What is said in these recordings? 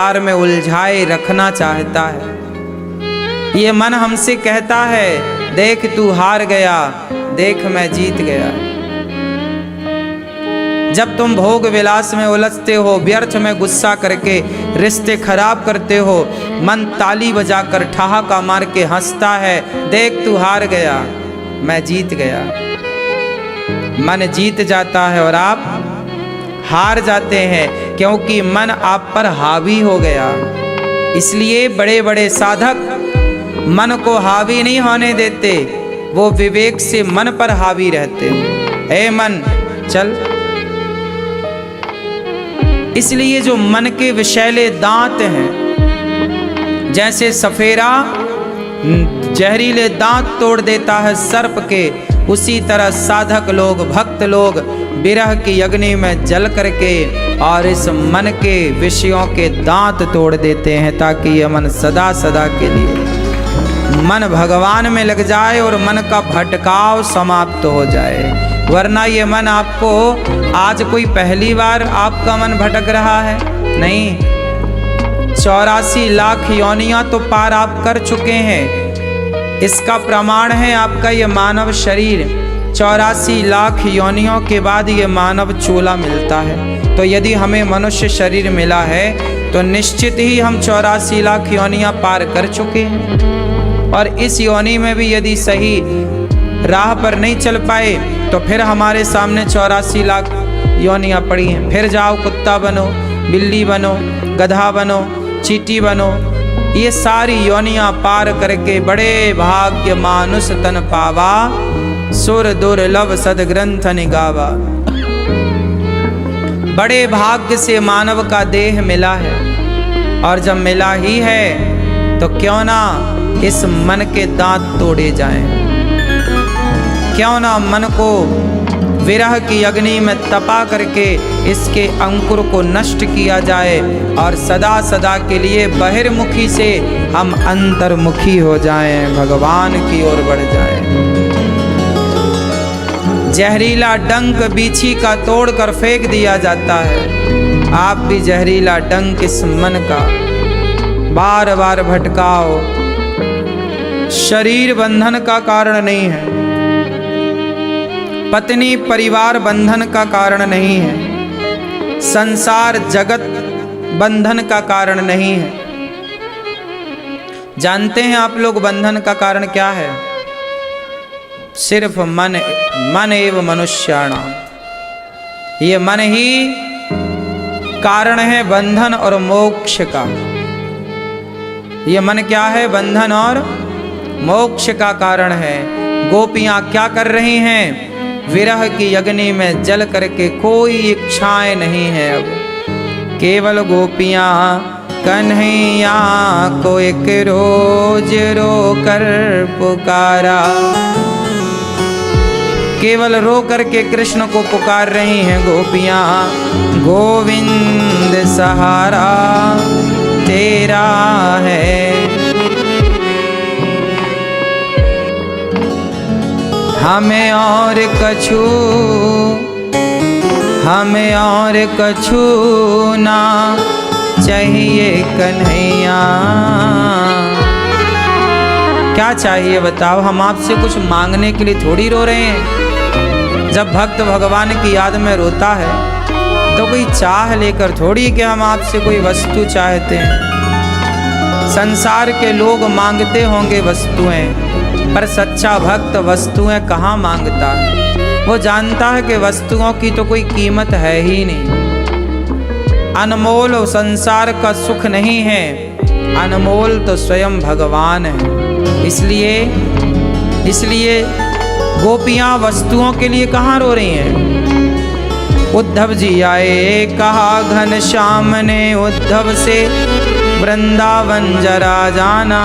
प्यार में उलझाए रखना चाहता है। ये मन हमसे कहता है देख तू हार गया, देख मैं जीत गया। जब तुम भोग विलास में उलझते हो, व्यर्थ में गुस्सा करके रिश्ते खराब करते हो, मन ताली बजाकर ठहाका मार के हंसता है देख तू हार गया, मैं जीत गया। मन जीत जाता है और आप हार जाते हैं, क्योंकि मन आप पर हावी हो गया। इसलिए बड़े बड़े साधक मन को हावी नहीं होने देते, वो विवेक से मन पर हावी रहते हैं। ए मन चल। इसलिए जो मन के विषैले दांत हैं, जैसे सफेरा जहरीले दांत तोड़ देता है सर्प के, उसी तरह साधक लोग, भक्त लोग विरह की अग्नि में जल करके और इस मन के विषयों के दांत तोड़ देते हैं, ताकि यह मन सदा सदा के लिए मन भगवान में लग जाए और मन का भटकाव समाप्त हो जाए। वरना ये मन आपको आज कोई पहली बार आपका मन भटक रहा है नहीं, 84 लाख योनियां तो पार आप कर चुके हैं। इसका प्रमाण है आपका ये मानव शरीर। 84 लाख योनियों के बाद ये मानव चूल्हा मिलता है। तो यदि हमें मनुष्य शरीर मिला है तो निश्चित ही हम 84 लाख योनियां पार कर चुके हैं। और इस योनि में भी यदि सही राह पर नहीं चल पाए तो फिर हमारे सामने 84 लाख योनियां पड़ी हैं। फिर जाओ कुत्ता बनो, बिल्ली बनो, गधा बनो, चींटी बनो, ये सारी योनियां पार करके बड़े भाग्य मानुष तन पावा, सुर दुर्लभ सदग्रंथ निगावा। बड़े भाग्य से मानव का देह मिला है, और जब मिला ही है तो क्यों ना इस मन के दांत तोड़े जाएं, क्यों ना मन को विरह की अग्नि में तपा करके इसके अंकुर को नष्ट किया जाए और सदा सदा के लिए बहिर्मुखी से हम अंतर्मुखी हो जाएं, भगवान की ओर बढ़ जाएं। जहरीला डंक बीछी का तोड़कर फेंक दिया जाता है। आप भी जहरीला डंक इस मन का बार बार भटकाओ। शरीर बंधन का कारण नहीं है, पत्नी परिवार बंधन का कारण नहीं है, संसार जगत बंधन का कारण नहीं है। जानते हैं आप लोग बंधन का कारण क्या है? सिर्फ मन एवं मनुष्याणाम। ये मन ही कारण है बंधन और मोक्ष का। ये मन क्या है? बंधन और मोक्ष का कारण है। गोपियां क्या कर रही हैं? विरह की अग्नि में जल करके कोई इच्छाएं नहीं है। अब केवल गोपियां कन्हैया को एक रोज रो कर पुकारा, केवल रो करके कृष्ण को पुकार रही हैं गोपियां। गोविंद सहारा तेरा है, हमें और कछु ना चाहिए कन्हैया। क्या चाहिए बताओ? हम आपसे कुछ मांगने के लिए थोड़ी रो रहे हैं। जब भक्त भगवान की याद में रोता है तो कोई चाह लेकर थोड़ी कि हम आपसे कोई वस्तु चाहते हैं। संसार के लोग मांगते होंगे वस्तुएं, पर सच्चा भक्त वस्तुएं कहाँ मांगता है। वो जानता है कि वस्तुओं की तो कोई कीमत है ही नहीं। अनमोल संसार का सुख नहीं है, अनमोल तो स्वयं भगवान है। इसलिए गोपियां वस्तुओं के लिए कहाँ रो रही हैं? उद्धव जी आए, कहा घनश्याम ने उद्धव से वृंदावन जरा जाना,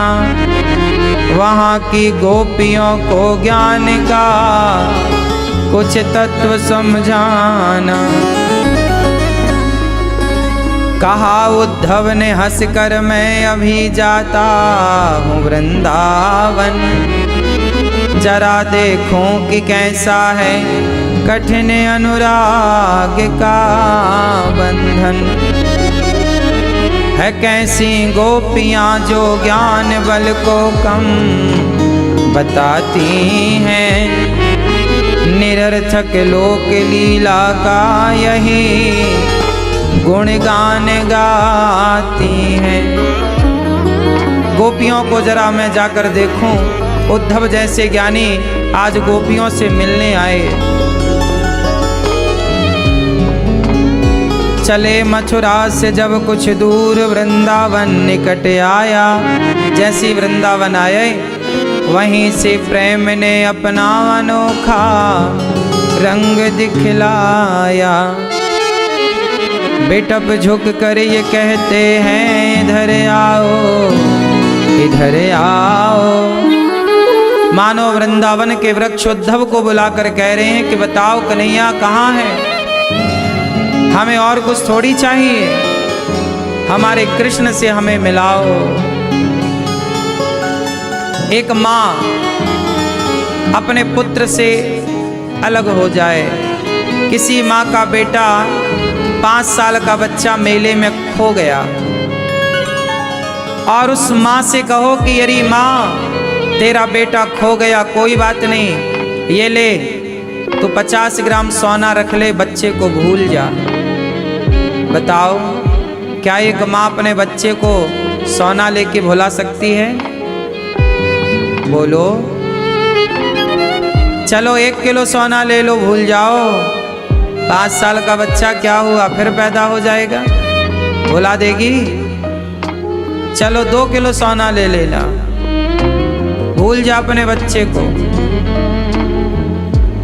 वहाँ की गोपियों को ज्ञान का कुछ तत्व समझाना। कहा उद्धव ने हंसकर मैं अभी जाता हूँ वृंदावन, जरा देखूं कि कैसा है कठिन अनुराग का बंधन। है कैसी गोपियां जो ज्ञान बल को कम बताती हैं, निरर्थक लोक लीला का यही गुणगान गाती हैं। गोपियों को जरा मैं जाकर देखूं, उद्धव जैसे ज्ञानी आज गोपियों से मिलने आए। चले मथुरा से जब कुछ दूर वृंदावन निकट आया, जैसी वृंदावन आए वहीं से प्रेम ने अपना अनोखा रंग दिखलाया। बेटप झुक कर ये कहते हैं इधर आओ इधर आओ। मानो वृंदावन के वृक्ष उद्धव को बुलाकर कह रहे हैं कि बताओ कन्हैया कहाँ है, हमें और कुछ थोड़ी चाहिए, हमारे कृष्ण से हमें मिलाओ। एक माँ अपने पुत्र से अलग हो जाए, किसी माँ का बेटा 5 साल का बच्चा मेले में खो गया और उस माँ से कहो कि अरे माँ तेरा बेटा खो गया, कोई बात नहीं, ये ले तो 50 ग्राम सोना रख ले, बच्चे को भूल जा। बताओ क्या एक माँ अपने बच्चे को सोना लेके भुला सकती है? बोलो। चलो 1 किलो सोना ले लो, भूल जाओ। 5 साल का बच्चा क्या हुआ, फिर पैदा हो जाएगा, भुला देगी? चलो 2 किलो सोना ले लेना, भूल जा अपने बच्चे को।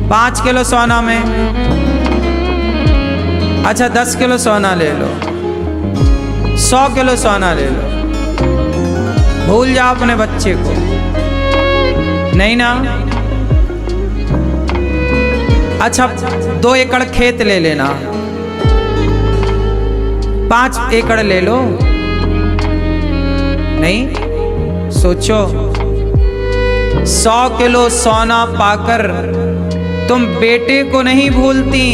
5 किलो सोना में, अच्छा 10 किलो सोना ले लो, 100 किलो सोना ले लो, भूल जा अपने बच्चे को। नहीं ना? अच्छा 2 एकड़ खेत ले लेना, 5 एकड़ ले लो। नहीं? सोचो 100 किलो सोना पाकर तुम बेटे को नहीं भूलती,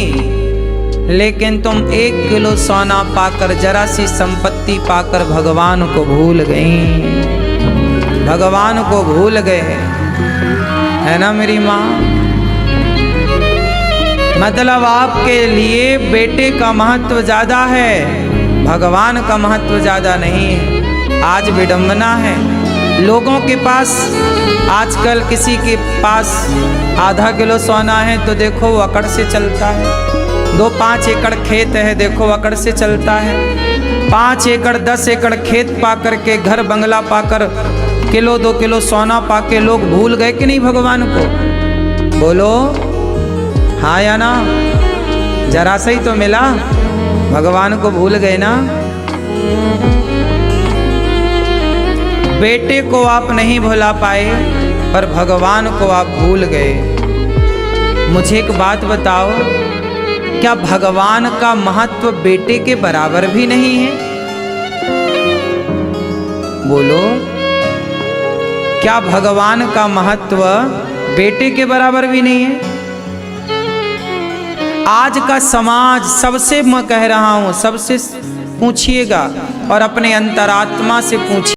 लेकिन तुम 1 किलो सोना पाकर, जरा सी संपत्ति पाकर भगवान को भूल गई, भगवान को भूल गए, है ना मेरी माँ? मतलब आपके लिए बेटे का महत्व ज्यादा है, भगवान का महत्व ज्यादा नहीं है। आज विडंबना है, लोगों के पास आजकल किसी के पास आधा किलो सोना है तो देखो वो अकड़ से चलता है, 2-5 एकड़ खेत है देखो अकड़ से चलता है, 5 एकड़ 10 एकड़ खेत पाकर के, घर बंगला पाकर, किलो 2 किलो सोना पाके लोग भूल गए कि नहीं भगवान को? बोलो हाँ या ना? जरा सा ही तो मिला, भगवान को भूल गए ना? बेटे को आप नहीं भुला पाए पर भगवान को आप भूल गए। मुझे एक बात बताओ, क्या भगवान का महत्व बेटे के बराबर भी नहीं है? बोलो, क्या भगवान का महत्व बेटे के बराबर भी नहीं है? आज का समाज, सबसे मैं कह रहा हूं, सबसे पूछिएगा और अपने अंतरात्मा से पूछिए।